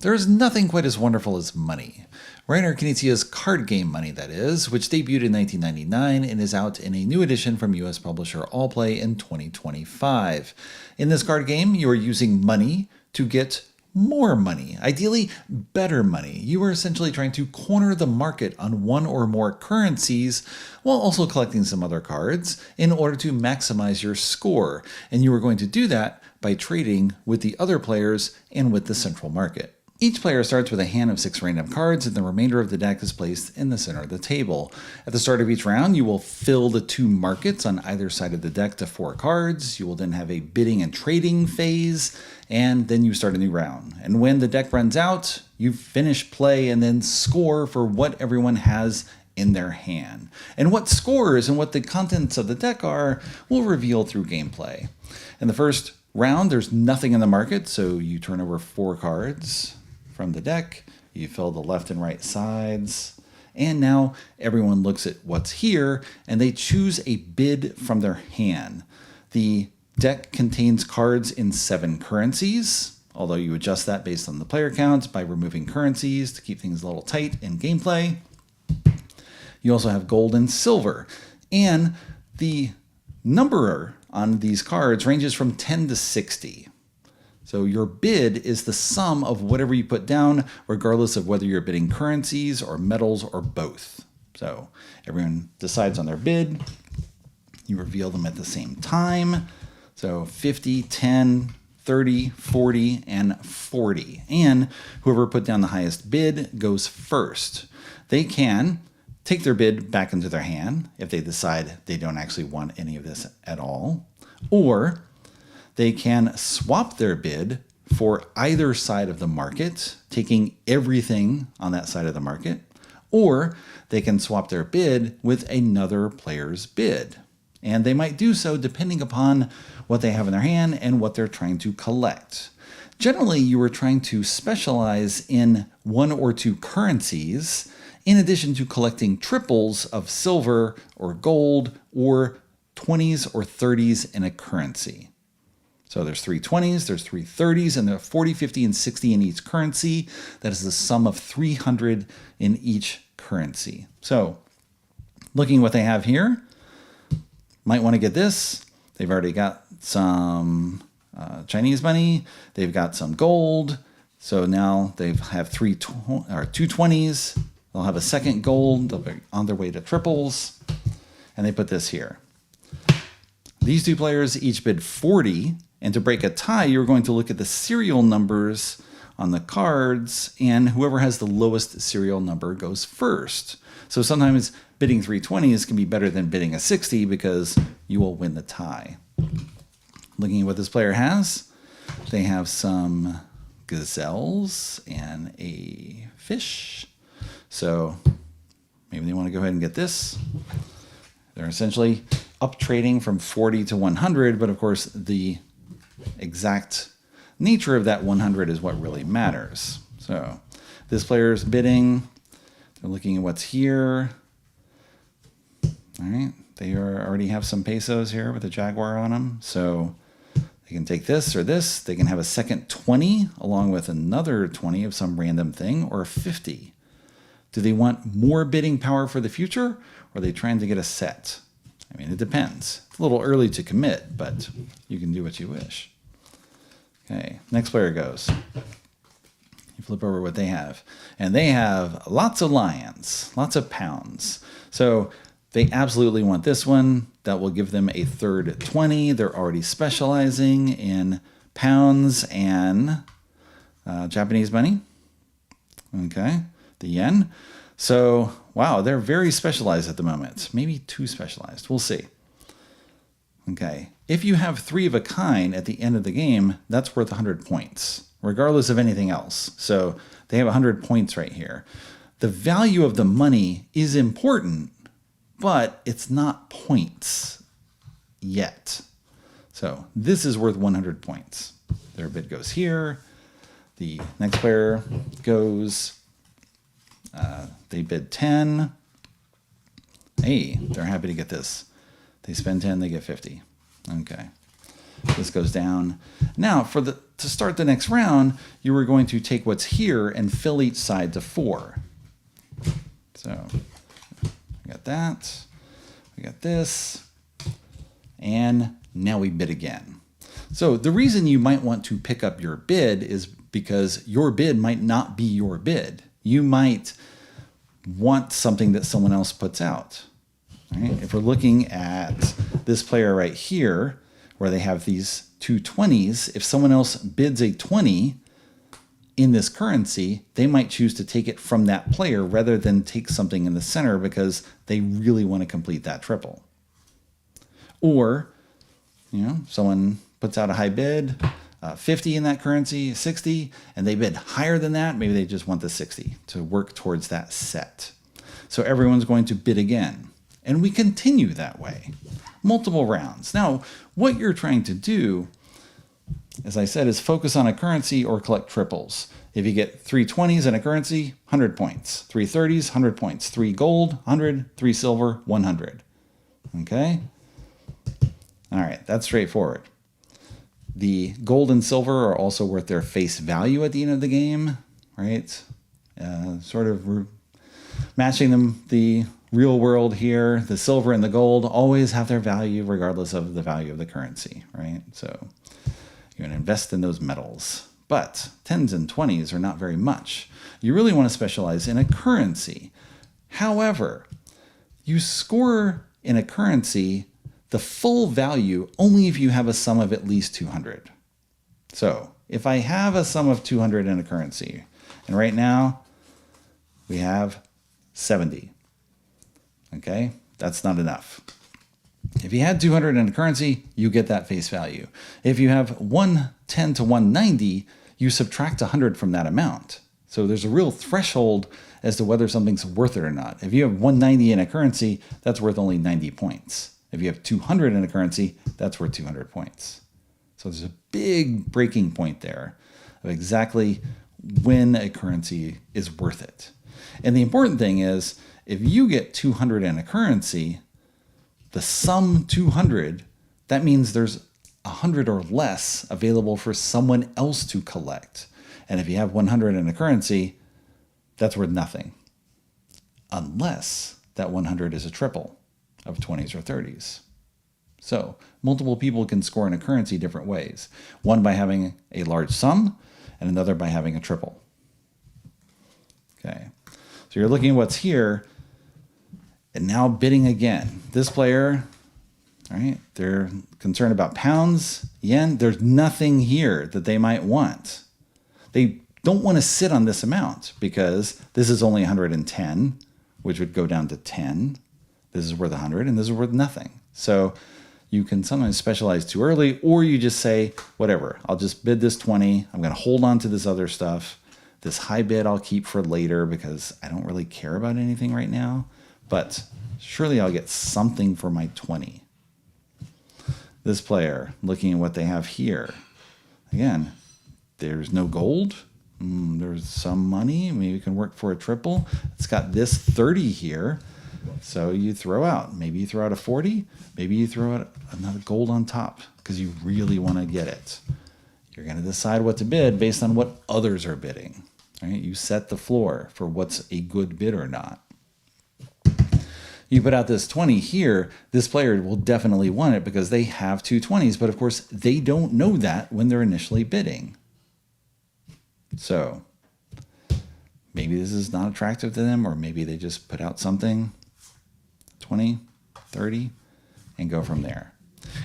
There is nothing quite as wonderful as money. Reiner Knizia's card game Money, that is, which debuted in 1999 and is out in a new edition from US publisher Allplay in 2025. In this card game, you are using money to get more money, ideally better money. You are essentially trying to corner the market on one or more currencies while also collecting some other cards in order to maximize your score. And you are going to do that by trading with the other players and with the central market. Each player starts with a hand of 6 random cards, and the remainder of the deck is placed in the center of the table. At the start of each round, you will fill the 2 markets on either side of the deck to 4 cards. You will then have a bidding and trading phase, and then you start a new round. And when the deck runs out, you finish play and then score for what everyone has in their hand. And what scores and what the contents of the deck are will reveal through gameplay. In the first round, there's nothing in the market, so you turn over 4 cards from the deck, you fill the left and right sides, and now everyone looks at what's here and they choose a bid from their hand. The deck contains cards in 7 currencies, although you adjust that based on the player count by removing currencies to keep things a little tight in gameplay. You also have gold and silver, and the number on these cards ranges from 10 to 60. So your bid is the sum of whatever you put down, regardless of whether you're bidding currencies or metals or both. So everyone decides on their bid. You reveal them at the same time. So 50, 10, 30, 40, and 40. And whoever put down the highest bid goes first. They can take their bid back into their hand if they decide they don't actually want any of this at all. Or they can swap their bid for either side of the market, taking everything on that side of the market, or they can swap their bid with another player's bid. And they might do so depending upon what they have in their hand and what they're trying to collect. Generally, you are trying to specialize in 1 or 2 currencies, in addition to collecting triples of silver or gold or 20s or 30s in a currency. So there's 3 20s, there's 3 30s, and there are 40, 50, and 60 in each currency. That is the sum of 300 in each currency. So looking at what they have here, might want to get this. They've already got some Chinese money. They've got some gold. So now they have 2 20s. They'll have a second gold. They'll be on their way to triples. And they put this here. These 2 players each bid 40. And to break a tie, you're going to look at the serial numbers on the cards, and whoever has the lowest serial number goes first. So sometimes bidding 320s can be better than bidding a 60 because you will win the tie. Looking at what this player has, they have some gazelles and a fish. So maybe they want to go ahead and get this. They're essentially up trading from 40 to 100, but of course the exact nature of that 100 is what really matters. So this player's bidding, they're looking at what's here. All right, they already have some pesos here with a jaguar on them. So they can take this or this. They can have a second 20 along with another 20 of some random thing, or a 50. Do they want more bidding power for the future, or are they trying to get a set? I mean, it depends. It's a little early to commit, but you can do what you wish. Okay, next player goes. You flip over what they have. And they have lots of lions, lots of pounds. So they absolutely want this one. That will give them a third 20. They're already specializing in pounds and Japanese money. Okay, the yen. So, wow, they're very specialized at the moment. Maybe too specialized. We'll see. Okay, if you have 3 of a kind at the end of the game, that's worth 100 points, regardless of anything else. So they have 100 points right here. The value of the money is important, but it's not points yet. So this is worth 100 points. Their bid goes here. The next player goes, they bid 10. Hey, they're happy to get this. They spend 10, they get 50. Okay. This goes down. Now, to start the next round, you were going to take what's here and fill each side to 4. So we got that. We got this. And now we bid again. So the reason you might want to pick up your bid is because your bid might not be your bid. You might want something that someone else puts out. Right? If we're looking at this player right here, where they have these 2 20s, if someone else bids a 20 in this currency, they might choose to take it from that player rather than take something in the center because they really want to complete that triple. Or, someone puts out a high bid, 50 in that currency, 60, and they bid higher than that. Maybe they just want the 60 to work towards that set. So everyone's going to bid again. And we continue that way, multiple rounds. Now, what you're trying to do, as I said, is focus on a currency or collect triples. If you get 3 20s in a currency, 100 points. 3 30s, 100 points. 3 gold, 100. 3 silver, 100. Okay? All right, that's straightforward. The gold and silver are also worth their face value at the end of the game, right? Sort of matching them, the real world here, the silver and the gold always have their value regardless of the value of the currency, right? So you're going to invest in those metals. But 10s and 20s are not very much. You really want to specialize in a currency. However, you score in a currency the full value only if you have a sum of at least 200. So if I have a sum of 200 in a currency, and right now we have 70, okay, that's not enough. If you had 200 in a currency, you get that face value. If you have 110 to 190, you subtract 100 from that amount. So there's a real threshold as to whether something's worth it or not. If you have 190 in a currency, that's worth only 90 points. If you have 200 in a currency, that's worth 200 points. So there's a big breaking point there of exactly when a currency is worth it. And the important thing is, if you get 200 in a currency, the sum 200, that means there's 100 or less available for someone else to collect. And if you have 100 in a currency, that's worth nothing. Unless that 100 is a triple of 20s or 30s. So multiple people can score in a currency different ways. One by having a large sum, and another by having a triple. Okay, so you're looking at what's here, and now bidding again. This player, all right, they're concerned about pounds, yen. There's nothing here that they might want. They don't want to sit on this amount because this is only 110, which would go down to 10. This is worth 100, and this is worth nothing. So you can sometimes specialize too early, or you just say, whatever, I'll just bid this 20. I'm going to hold on to this other stuff. This high bid I'll keep for later because I don't really care about anything right now. But surely I'll get something for my 20. This player, looking at what they have here. Again, there's no gold. There's some money. Maybe you can work for a triple. It's got this 30 here. So you throw out. Maybe you throw out a 40. Maybe you throw out another gold on top because you really want to get it. You're going to decide what to bid based on what others are bidding. Right? You set the floor for what's a good bid or not. You put out this 20 here, this player will definitely want it because they have 2 20s, but of course they don't know that when they're initially bidding. So maybe this is not attractive to them, or maybe they just put out something 20, 30, and go from there.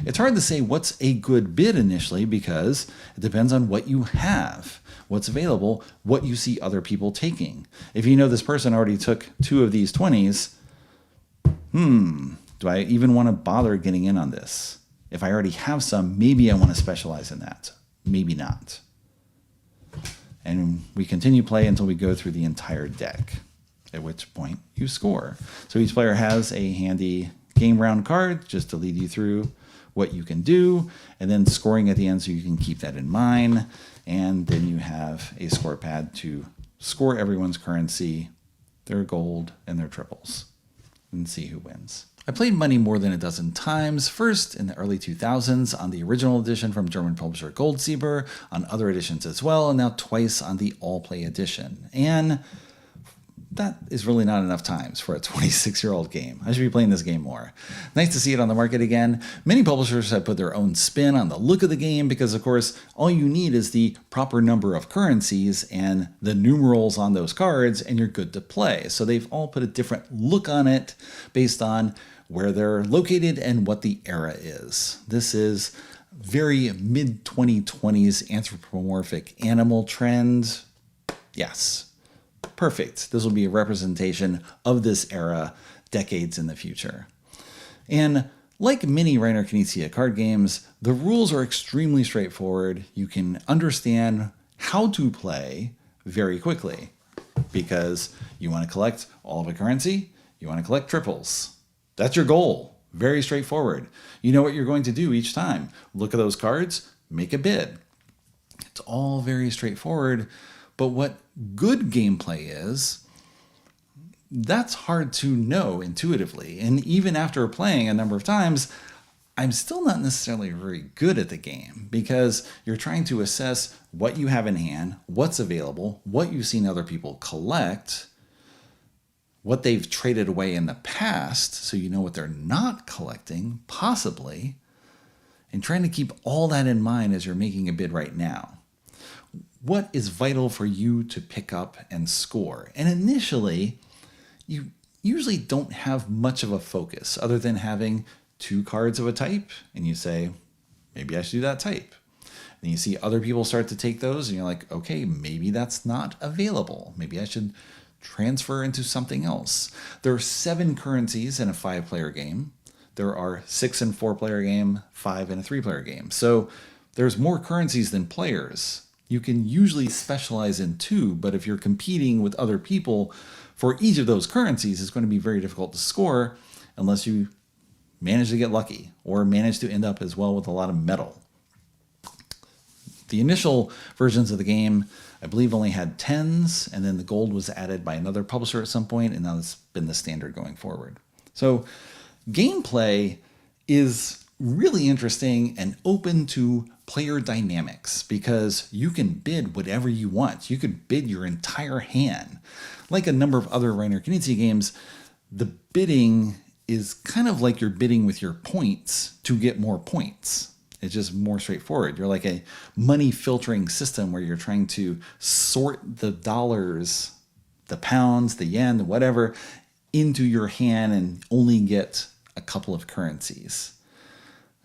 It's hard to say what's a good bid initially because it depends on what you have, what's available, what you see other people taking. If you know this person already took 2 of these 20s, do I even want to bother getting in on this? If I already have some, maybe I want to specialize in that. Maybe not. And we continue play until we go through the entire deck, at which point you score. So each player has a handy game round card just to lead you through what you can do, and then scoring at the end so you can keep that in mind. And then you have a score pad to score everyone's currency, their gold, and their triples, and see who wins. I played Money more than a dozen times, first in the early 2000s on the original edition from German publisher Goldsieber, on other editions as well, and now twice on the All-Play edition. And that is really not enough times for a 26-year-old game. I should be playing this game more. Nice to see it on the market again. Many publishers have put their own spin on the look of the game because, of course, all you need is the proper number of currencies and the numerals on those cards, and you're good to play. So they've all put a different look on it based on where they're located and what the era is. This is very mid-2020s anthropomorphic animal trend. Yes. Perfect. This will be a representation of this era decades in the future. And like many Reiner Knizia card games, the rules are extremely straightforward. You can understand how to play very quickly because you want to collect all of a currency, you want to collect triples. That's your goal. Very straightforward. You know what you're going to do each time. Look at those cards, make a bid. It's all very straightforward. But what good gameplay is, that's hard to know intuitively. And even after playing a number of times, I'm still not necessarily very good at the game because you're trying to assess what you have in hand, what's available, what you've seen other people collect, what they've traded away in the past, so you know what they're not collecting, possibly, and trying to keep all that in mind as you're making a bid right now. What is vital for you to pick up and score? And initially, you usually don't have much of a focus other than having 2 cards of a type, and you say, maybe I should do that type. And you see other people start to take those, and you're like, okay, maybe that's not available. Maybe I should transfer into something else. There are 7 currencies in a 5-player game. There are 6 in a 4-player game, 5 in a 3-player game. So there's more currencies than players. You can usually specialize in 2, but if you're competing with other people for each of those currencies, it's going to be very difficult to score unless you manage to get lucky or manage to end up as well with a lot of metal. The initial versions of the game, I believe, only had 10s, and then the gold was added by another publisher at some point, and now it's been the standard going forward. So gameplay is really interesting and open to player dynamics because you can bid whatever you want. You could bid your entire hand. Like a number of other Reiner Knizia games, the bidding is kind of like you're bidding with your points to get more points. It's just more straightforward. You're like a money filtering system where you're trying to sort the dollars, the pounds, the yen, the whatever, into your hand and only get a couple of currencies.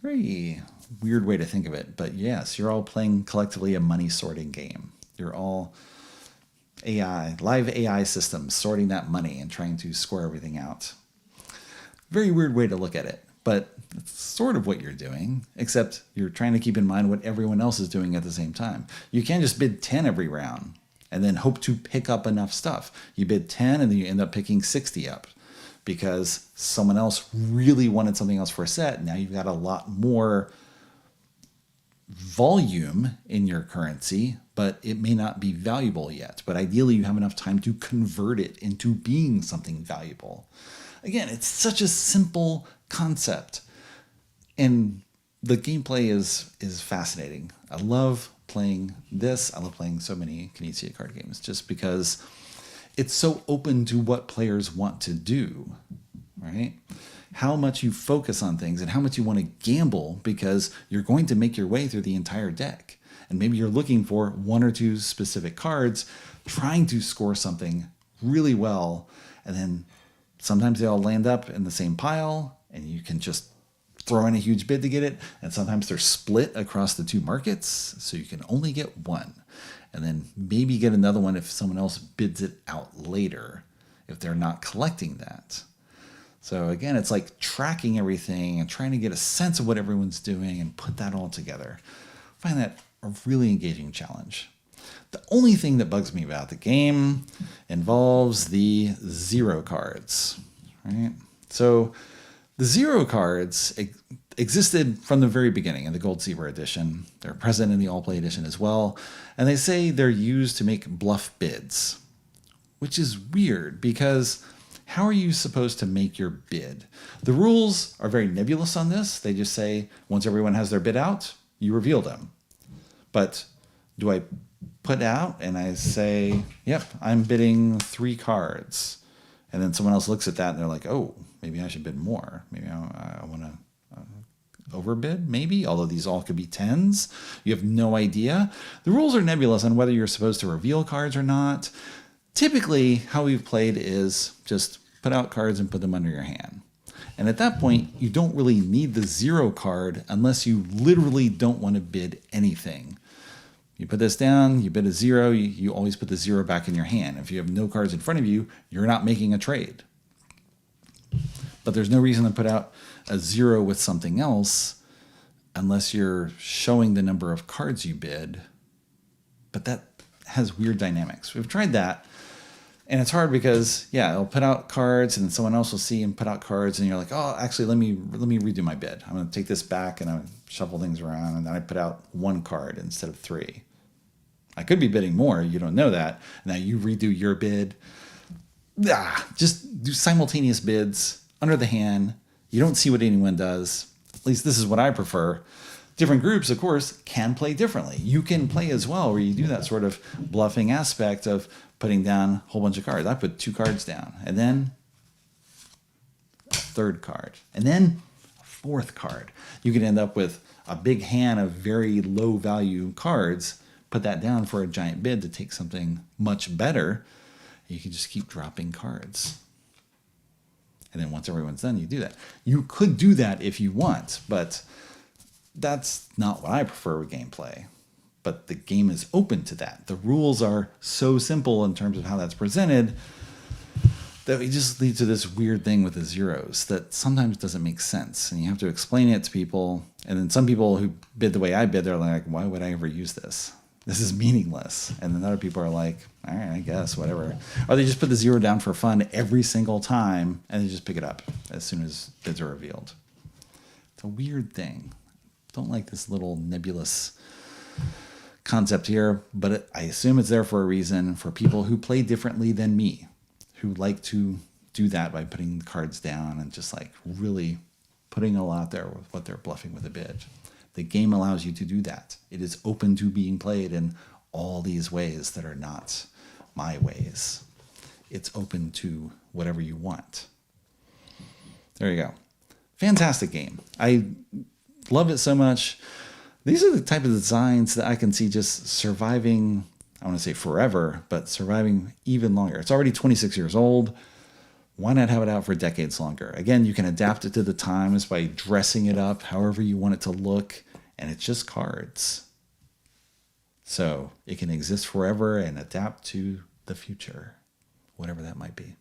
Very weird way to think of it, but yes, you're all playing collectively a money sorting game. You're all AI, live AI systems sorting that money and trying to score everything out. Very weird way to look at it, but it's sort of what you're doing, except you're trying to keep in mind what everyone else is doing at the same time. You can't just bid 10 every round and then hope to pick up enough stuff. You bid 10 and then you end up picking 60 up because someone else really wanted something else for a set. Now you've got a lot more volume in your currency, but it may not be valuable yet. But ideally, you have enough time to convert it into being something valuable. Again, it's such a simple concept, and the gameplay is fascinating. I love playing this. I love playing so many Knizia card games just because it's so open to what players want to do, right? How much you focus on things and how much you want to gamble because you're going to make your way through the entire deck. And maybe you're looking for 1 or 2 specific cards, trying to score something really well. And then sometimes they all land up in the same pile and you can just throw in a huge bid to get it. And sometimes they're split across the 2 markets, so you can only get 1. And then maybe get another one if someone else bids it out later, if they're not collecting that. So again, it's like tracking everything and trying to get a sense of what everyone's doing and put that all together. I find that a really engaging challenge. The only thing that bugs me about the game involves the 0 cards, right? So the 0 cards existed from the very beginning in the Goldsieber edition. They're present in the All-Play edition as well. And they say they're used to make bluff bids, which is weird because how are you supposed to make your bid? The rules are very nebulous on this. They just say once everyone has their bid out, you reveal them. But do I put out and I say, yep, I'm bidding 3 cards. And then someone else looks at that and they're like, oh, maybe I should bid more. Maybe I want to overbid, maybe, although these all could be 10s. You have no idea. The rules are nebulous on whether you're supposed to reveal cards or not. Typically, how we've played is just put out cards and put them under your hand. And at that point, you don't really need the 0 card unless you literally don't want to bid anything. You put this down, you bid a 0, you always put the 0 back in your hand. If you have no cards in front of you, you're not making a trade. But there's no reason to put out a 0 with something else unless you're showing the number of cards you bid. But that has weird dynamics. We've tried that. And it's hard because, yeah, it'll put out cards and then someone else will see and put out cards and you're like, oh, actually, let me redo my bid. I'm going to take this back and I'm going to shuffle things around and then I put out 1 card instead of 3. I could be bidding more. You don't know that. Now you redo your bid. Just do simultaneous bids under the hand. You don't see what anyone does. At least this is what I prefer. Different groups, of course, can play differently. You can play as well where you do that sort of bluffing aspect of putting down a whole bunch of cards. I put 2 cards down and then a 3rd card and then a 4th card. You could end up with a big hand of very low value cards, put that down for a giant bid to take something much better. You can just keep dropping cards. And then once everyone's done, you do that. You could do that if you want, but that's not what I prefer with gameplay. But the game is open to that. The rules are so simple in terms of how that's presented that we just lead to this weird thing with the 0s that sometimes doesn't make sense. And you have to explain it to people. And then some people who bid the way I bid, they're like, why would I ever use this? This is meaningless. And then other people are like, all right, I guess, whatever. Or they just put the 0 down for fun every single time and they just pick it up as soon as bids are revealed. It's a weird thing. Don't like this little nebulous concept here, but I assume it's there for a reason for people who play differently than me, who like to do that by putting cards down and just like really putting a lot there with what they're bluffing with a bid. The game allows you to do that. It is open to being played in all these ways that are not my ways. It's open to whatever you want. There you go. Fantastic game. I love it so much. These are the type of designs that I can see just surviving, I want to say forever, but surviving even longer. It's already 26 years old. Why not have it out for decades longer? Again, you can adapt it to the times by dressing it up however you want it to look, and it's just cards. So it can exist forever and adapt to the future, whatever that might be.